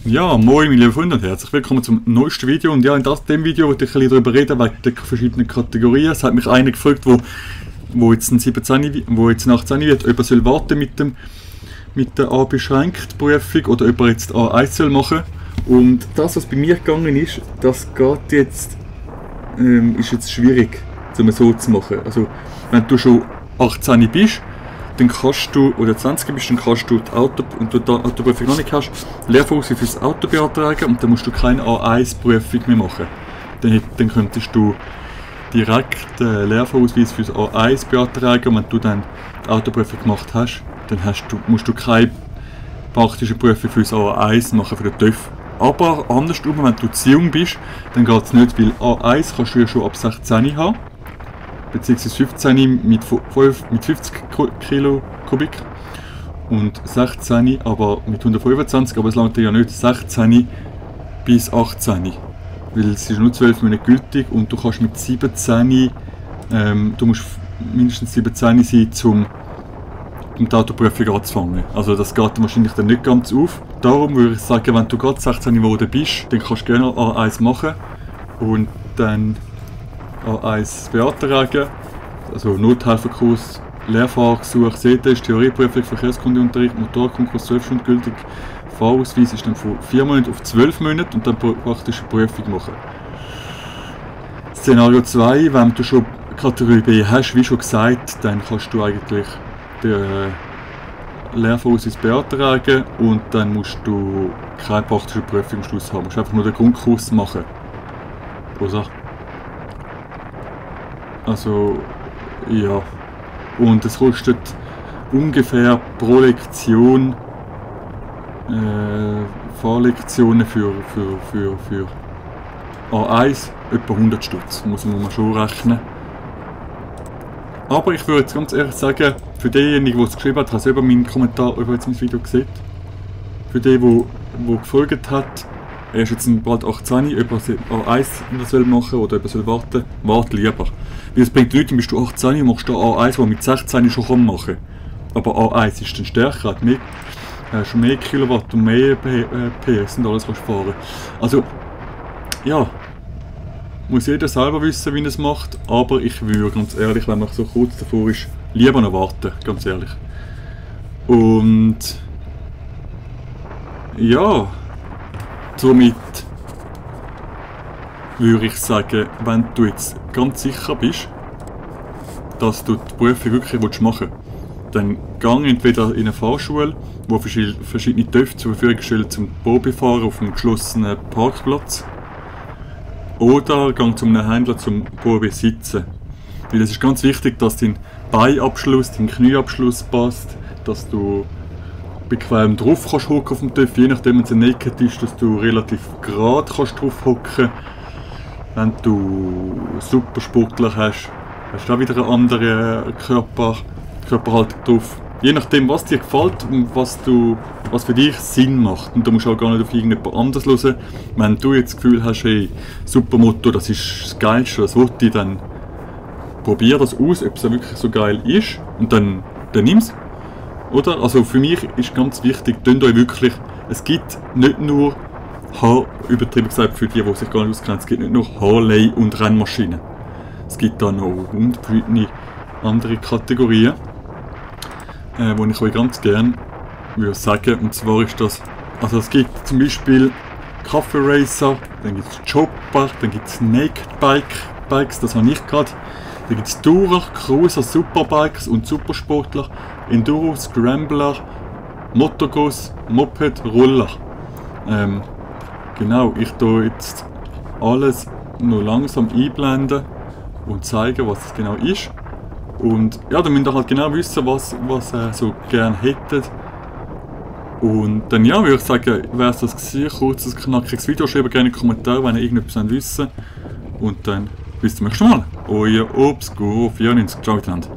Ja, moin meine lieben Freunde und herzlich willkommen zum neuesten Video. Und ja, in dem Video wollte ich ein bisschen darüber reden, wegen der verschiedenen Kategorien. Es hat mich einer gefragt, wo jetzt ein 17, wo jetzt ein 18 wird, ob er soll warten mit der A-beschränkt Prüfung oder ob er jetzt A1 soll machen. Und das, was bei mir gegangen ist, das geht jetzt, ist jetzt schwierig, um so zu machen. Also, wenn du schon 18 bist, dann kannst du, oder 20 bist, dann kannst du und du die Autoprüfung noch nicht hast, Lehrverausweis fürs Auto beantragen und dann musst du keine A1-Prüfung mehr machen. Dann könntest du direkt Lehrverausweis fürs A1 beantragen und wenn du dann die Autoprüfung gemacht hast, dann musst du keine praktische Prüfung fürs A1 machen für den TÜV. Aber andersrum, wenn du zu jung bist, dann geht es nicht, weil A1 kannst du ja schon ab 16 haben. Beziehungsweise 15 mit 50 Kilo Kubik und 16 aber mit 125, aber es langt ja nicht 16 bis 18, weil es ist nur 12 Monate gültig und du kannst mit 17, du musst mindestens 17 sein, um die Autoprüfung anzufangen. Also das geht wahrscheinlich dann nicht ganz auf. Darum würde ich sagen, wenn du gerade 16 geworden bist, dann kannst du gerne A1 machen und dann A1 beantragen, also Nothelferkurs, Lehrfahrgesuch, CT, Theorieprüfung, Verkehrskundeunterricht, Motorkonkurs 12 Stunden gültig, Fahrausweis ist dann von 4 Monaten auf 12 Monate und dann praktisch eine Prüfung machen. Szenario 2, wenn du schon Kategorie B hast, wie schon gesagt, dann kannst du eigentlich den Lehrfahrausweis beantragen und dann musst du keine praktische Prüfung am Schluss haben, du musst einfach nur den Grundkurs machen. Oder? Also, ja. Und es kostet ungefähr pro Lektion Fahrlektionen für A1 etwa 100 Stutz, muss man schon rechnen. Aber ich würde jetzt ganz ehrlich sagen, für denjenigen, der es geschrieben hat, ich habe selber meinen Kommentar über jetzt mein Video gesehen. Für den, der gefragt hat, er ist jetzt bald 18, ob er A1 machen oder ob er warten soll, warte lieber. Weil es bringt nichts, dann bist du 18 und machst du A1, das mit 16 schon machen kann. Aber A1 ist dann stärker, hat schon mehr Kilowatt und mehr PS und alles kannst du fahren. Also, ja, muss jeder selber wissen, wie er es macht, aber ich würde ganz ehrlich, wenn man so kurz davor ist, lieber noch warten, ganz ehrlich. Und ja, somit würde ich sagen, wenn du jetzt ganz sicher bist, dass du die Prüfung wirklich machen willst, dann geh entweder in eine Fahrschule, wo verschiedene TÜV zur Verfügung stellen zum Probefahren auf einem geschlossenen Parkplatz, oder geh zu einem Händler zum Probe sitzen. Weil es ist ganz wichtig, dass dein Beinabschluss, dein Knieabschluss passt, dass du bequem drauf kannst hocken auf dem TÜV, je nachdem wenn es naked ist, dass du relativ gerade kannst drauf hocken. Wenn du Supersportler hast du auch wieder eine andere Körperhaltung drauf. Je nachdem was dir gefällt und was für dich Sinn macht. Und du musst auch gar nicht auf irgendjemand anderes hören. Wenn du jetzt das Gefühl hast, hey, Supermoto, das ist das Geilste, das will ich, dann probier das aus, ob es wirklich so geil ist und dann nimm es. Oder? Also für mich ist ganz wichtig, tönt euch wirklich, es gibt nicht nur, übertrieben gesagt für die sich gar nicht auskennen, es gibt nicht nur Harley und Rennmaschinen. Es gibt da noch verschiedene andere Kategorien, die ich euch ganz gerne würde sagen. Und zwar ist das, also es gibt zum Beispiel Cafe Racer, dann gibt es Chopper, dann gibt es Naked Bikes, das habe ich gerade. Dann gibt es Tourer, Cruiser, Superbikes und Supersportler, Enduro, Scrambler, Motocross, Moped, Roller. Genau, ich tue jetzt alles noch langsam einblenden und zeigen, was es genau ist. Und ja, dann müsst ihr halt genau wissen, was ihr so gerne hättet. Und dann ja, würde ich sagen, wäre es das gewesen, kurzes, knackiges Video. Schreibt gerne in die Kommentare, wenn ihr irgendetwas wissen wollt. Und dann bis zum nächsten Mal. Euer Obstguru 94. Ciao miteinander.